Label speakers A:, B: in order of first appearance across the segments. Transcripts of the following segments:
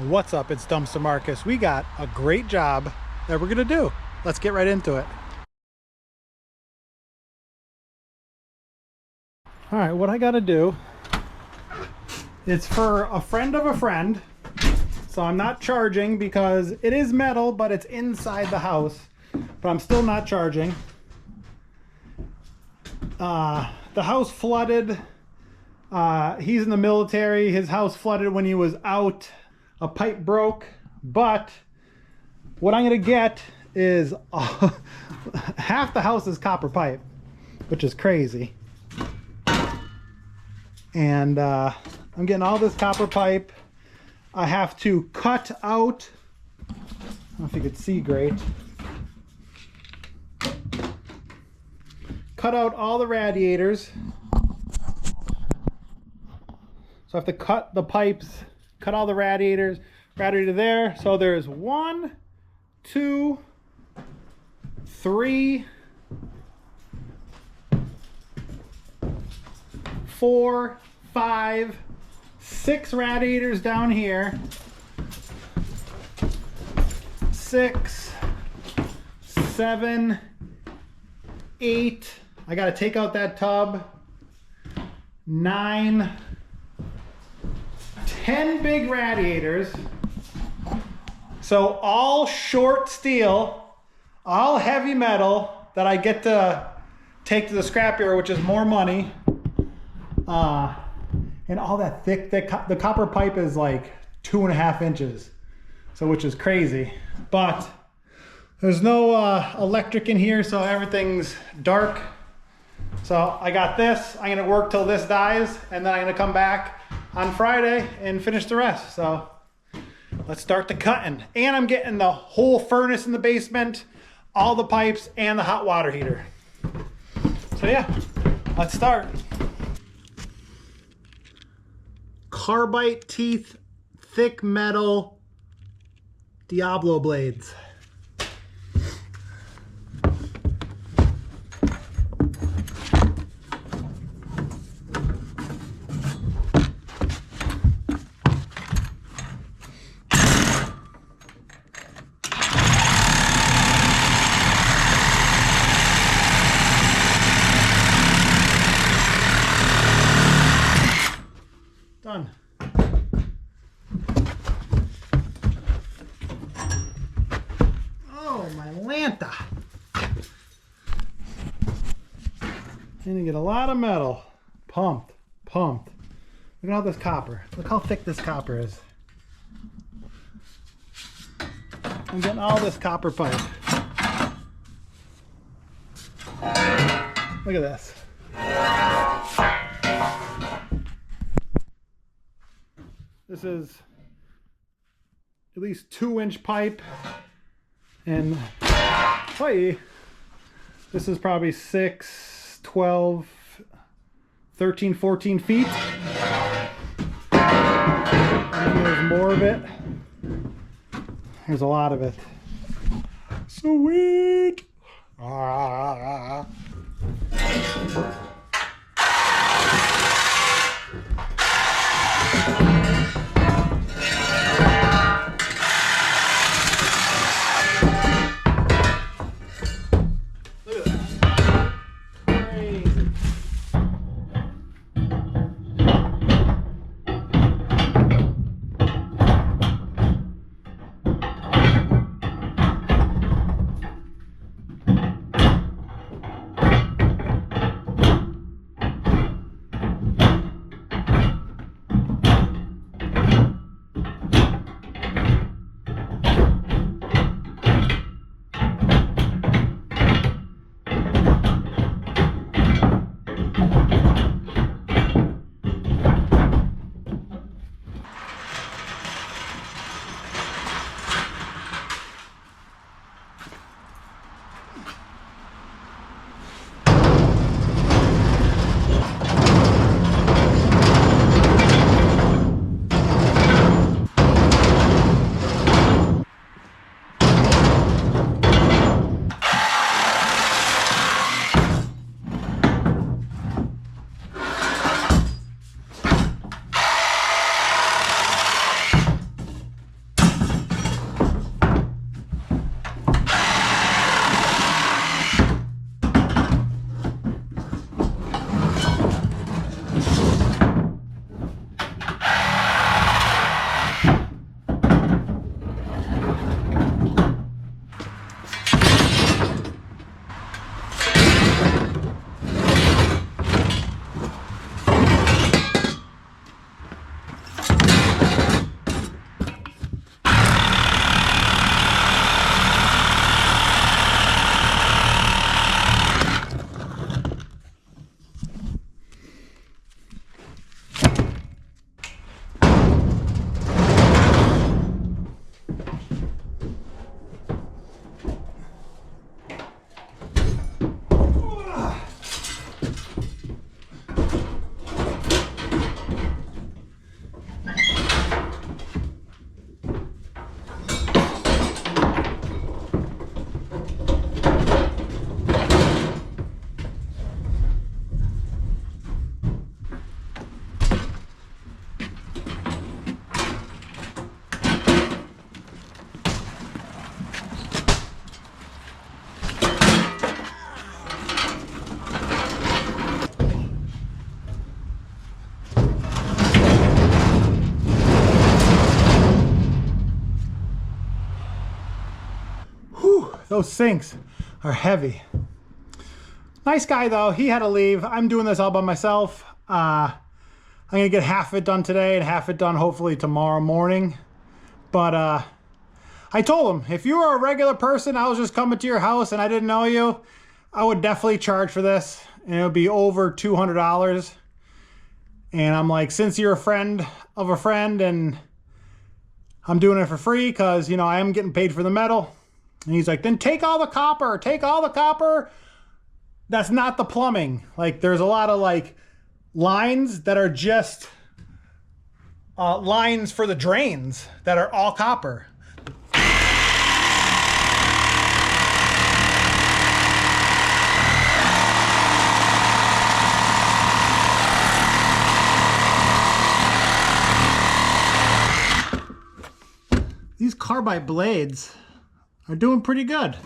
A: What's up? It's Dumpster Marcus. We got a great job that we're gonna do. Let's get right into it. All right, what I gotta do, it's for a friend of a friend. So I'm not charging because it is metal, but it's inside the house. But I'm still not charging. The house flooded. He's in the military. His house flooded when he was out. A pipe broke. But what I'm gonna get is half the house is copper pipe, which is crazy. And I'm getting all this copper pipe. I have to cut out, I don't know if you could see great, cut out all the radiators. So I have to cut the pipes, cut all the radiator there. So there's 1, 2, 3, 4, 5, 6 radiators down here. 6, 7, 8. I gotta take out that tub. 9, 10 big radiators. So all short steel, all heavy metal that I get to take to the scrapyard, which is more money. And all that thick, the copper pipe is like 2.5 inches. So, which is crazy. But there's no electric in here, so everything's dark. So I got this. I'm gonna work till this dies, and then I'm gonna come back on Friday and finish the rest. So let's start the cutting. And I'm getting the whole furnace in the basement, all the pipes, and the hot water heater. So yeah, let's start. Carbide teeth, thick metal, Diablo blades. Done. Oh, my Lanta. Gonna get a lot of metal. Pumped. Look at all this copper. Look how thick this copper is. I'm getting all this copper pipe. Look at this. This is at least 2-inch pipe, and this is probably 6, 12, 13, 14 feet. And then there's more of it. There's a lot of it. Sweet. those sinks are heavy. Nice guy though, he had to leave. I'm doing this all by myself. I'm gonna get half of it done today and half it done hopefully tomorrow morning. But I told him, if you were a regular person, I was just coming to your house and I didn't know you, I would definitely charge for this, and it would be over $200. And I'm like, since you're a friend of a friend and I'm doing it for free because, you know, I am getting paid for the metal. And he's like, then take all the copper, take all the copper. That's not the plumbing. Like, there's a lot of like lines that are just lines for the drains that are all copper. These carbide blades are doing pretty good.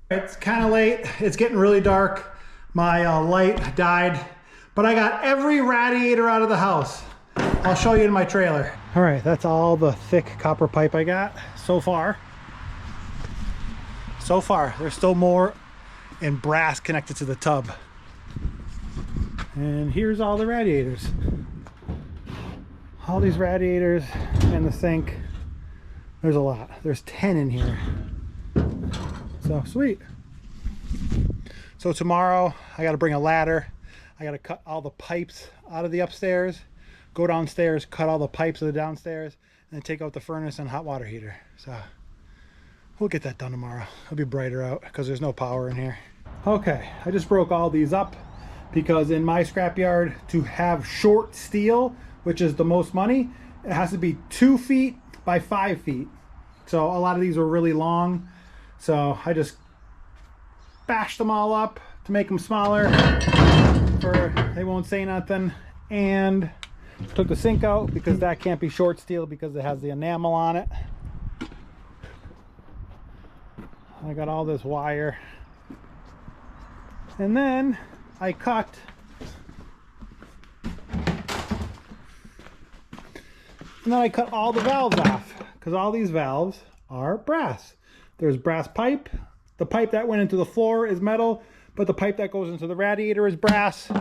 A: It's kind of late. It's getting really dark. My light died, but I got every radiator out of the house. I'll show you in my trailer. All right, that's all the thick copper pipe I got so far. There's still more in brass connected to the tub. And here's all the radiators. All these radiators and the sink. There's a lot. There's 10 in here. So sweet. So tomorrow I got to bring a ladder. I got to cut all the pipes out of the upstairs, go downstairs, cut all the pipes of the downstairs, and then take out the furnace and hot water heater. So we'll get that done tomorrow. It'll be brighter out because there's no power in here. Okay, I just broke all these up because in my scrapyard, to have short steel, which is the most money, it has to be 2 feet by 5 feet. So a lot of these were really long. So I just bashed them all up to make them smaller, for they won't say nothing, and took the sink out because that can't be short steel because it has the enamel on it. I got all this wire, and then I cut all the valves off because all these valves are brass. There's brass pipe. The pipe that went into the floor is metal, but the pipe that goes into the radiator is brass.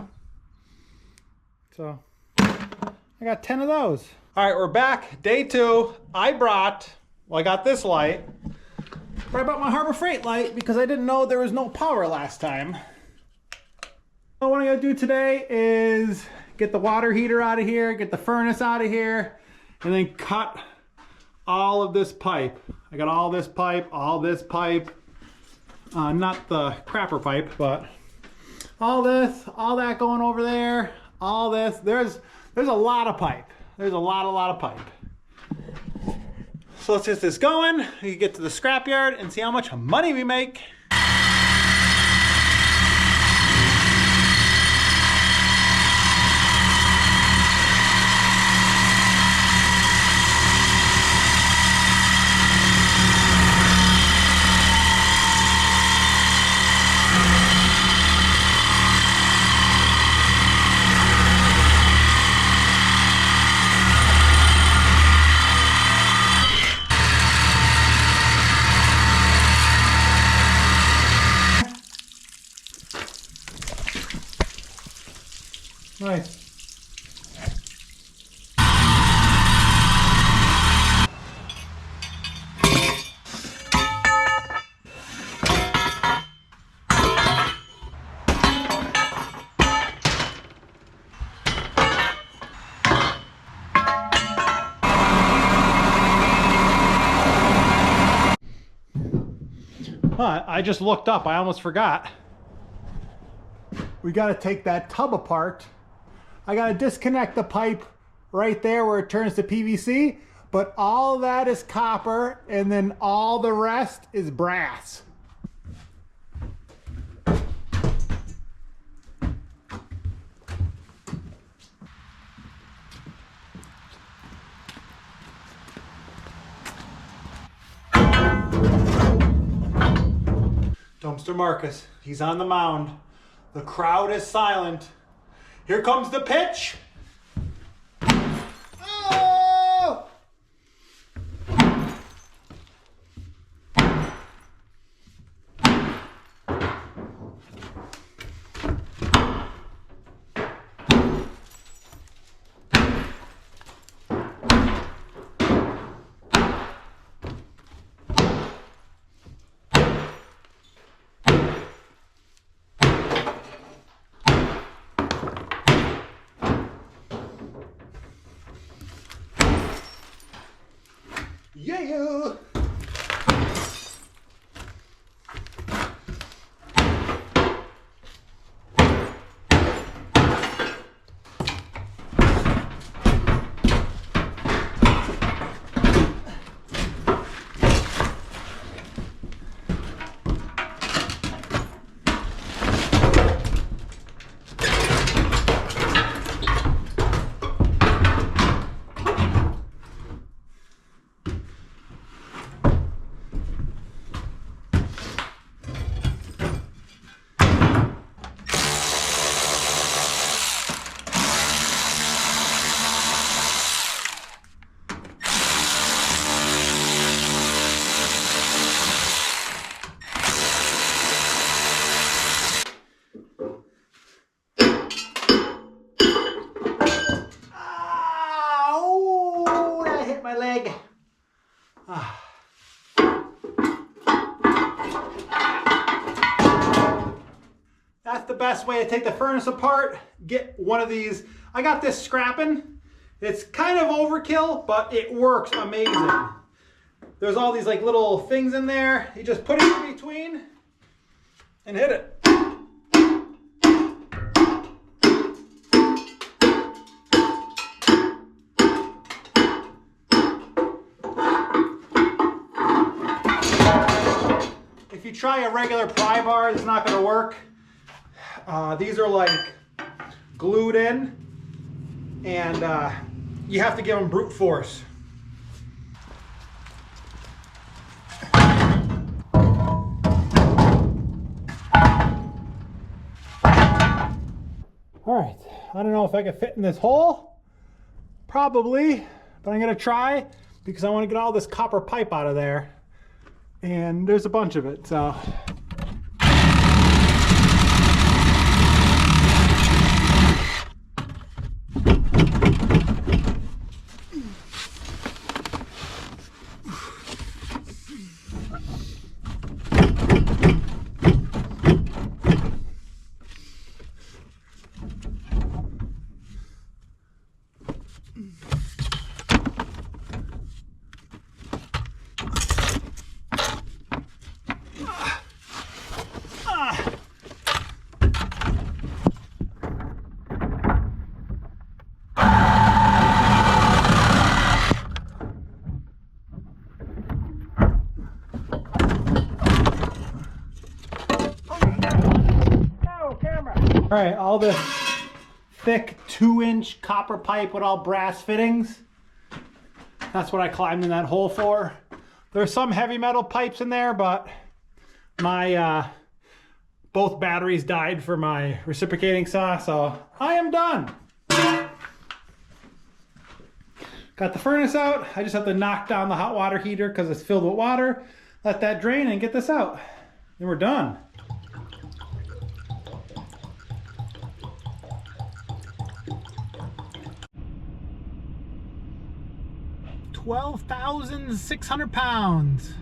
A: So I got 10 of those. All right, we're back. Day 2. I got this light. But I bought my Harbor Freight light because I didn't know there was no power last time. So what I'm gonna do today is get the water heater out of here, get the furnace out of here, and then cut all of this pipe. I got all this pipe, not the crapper pipe, but all this, all that going over there, all this. There's a lot of pipe. There's a lot of pipe. So let's get this going. We can get to the scrapyard and see how much money we make. Nice. I just looked up. I almost forgot. We got to take that tub apart. I got to disconnect the pipe right there where it turns to PVC, but all that is copper and then all the rest is brass. Dumpster Marcus, he's on the mound. The crowd is silent. Here comes the pitch. Oh! Yeah! That's the best way to take the furnace apart. Get one of these. I got this scrapping It's kind of overkill, but it works amazing. There's all these like little things in there. You just put it in between and hit it. If you try a regular pry bar, it's not going to work. These are like glued in, and you have to give them brute force. All right, I don't know if I can fit in this hole. Probably, but I'm going to try because I want to get all this copper pipe out of there. And there's a bunch of it, so. All right, all this thick 2-inch copper pipe with all brass fittings. That's what I climbed in that hole for. There's some heavy metal pipes in there, but my both batteries died for my reciprocating saw, so I am done. Got the furnace out. I just have to knock down the hot water heater because it's filled with water. Let that drain and get this out. Then we're done. £12,600.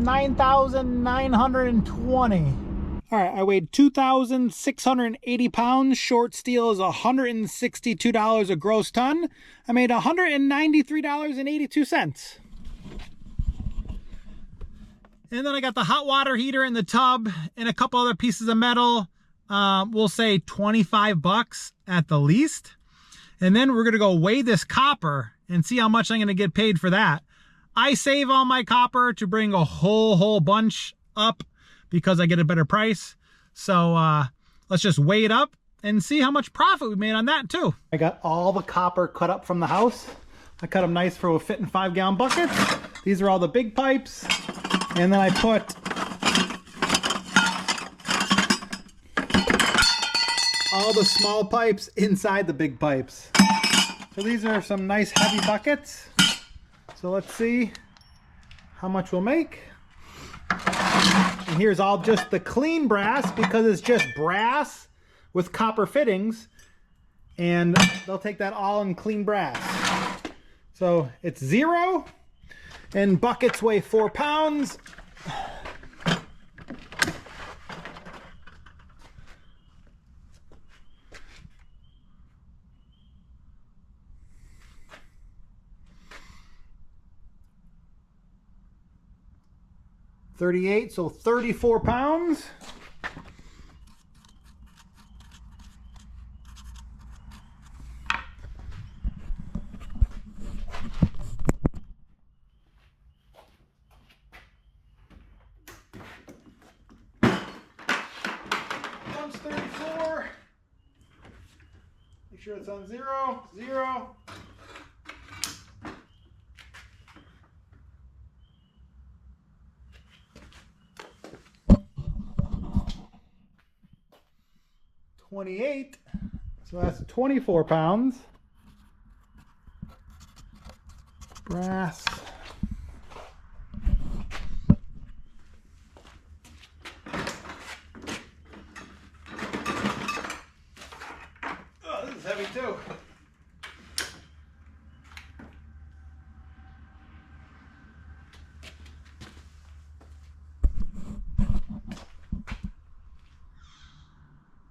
A: $9,920. All right, I weighed 2,680 pounds. Short steel is $162 a gross ton. I made $193.82. And then I got the hot water heater in the tub and a couple other pieces of metal. We'll say 25 bucks at the least. And then we're gonna go weigh this copper and see how much I'm gonna get paid for that. I save all my copper to bring a whole bunch up because I get a better price. So let's just weigh it up and see how much profit we made on that too. I got all the copper cut up from the house. I cut them nice for a fit in 5-gallon buckets. These are all the big pipes. And then I put all the small pipes inside the big pipes. So these are some nice heavy buckets. So let's see how much we'll make. And here's all just the clean brass because it's just brass with copper fittings, and they'll take that all in clean brass. So it's 0, and buckets weigh 4 pounds. $38, so 34 pounds. One's 34. Make sure it's on 0, 0. $28, so that's 24 pounds. Brass. too.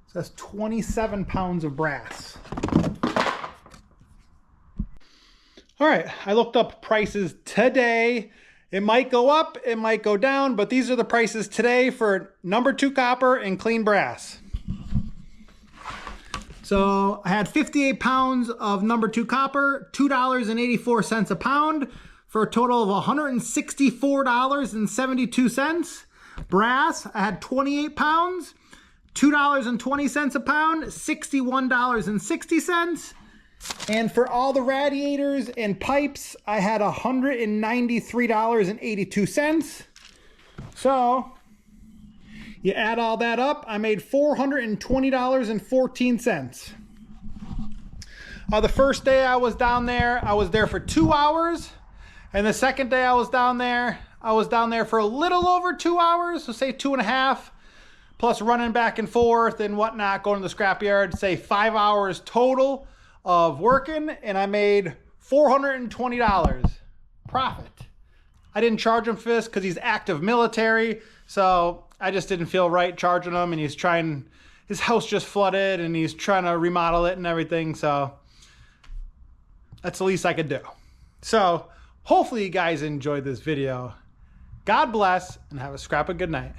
A: So that's 27 pounds of brass. All right, I looked up prices today. It might go up, it might go down, but these are the prices today for number 2 copper and clean brass. So I had 58 pounds of number 2 copper, $2.84 a pound, for a total of $164.72. Brass, I had 28 pounds, $2.20 a pound, $61.60. And for all the radiators and pipes, I had $193.82. So you add all that up, I made $420.14. The first day I was down there, I was there for 2 hours. And the second day I was down there for a little over 2 hours, so say 2.5, plus running back and forth and whatnot, going to the scrapyard, say 5 hours total of working, and I made $420 profit. I didn't charge him for this because he's active military, so I just didn't feel right charging him, and his house just flooded and he's trying to remodel it and everything, so that's the least I could do. So hopefully you guys enjoyed this video. God bless and have a scrap of good night.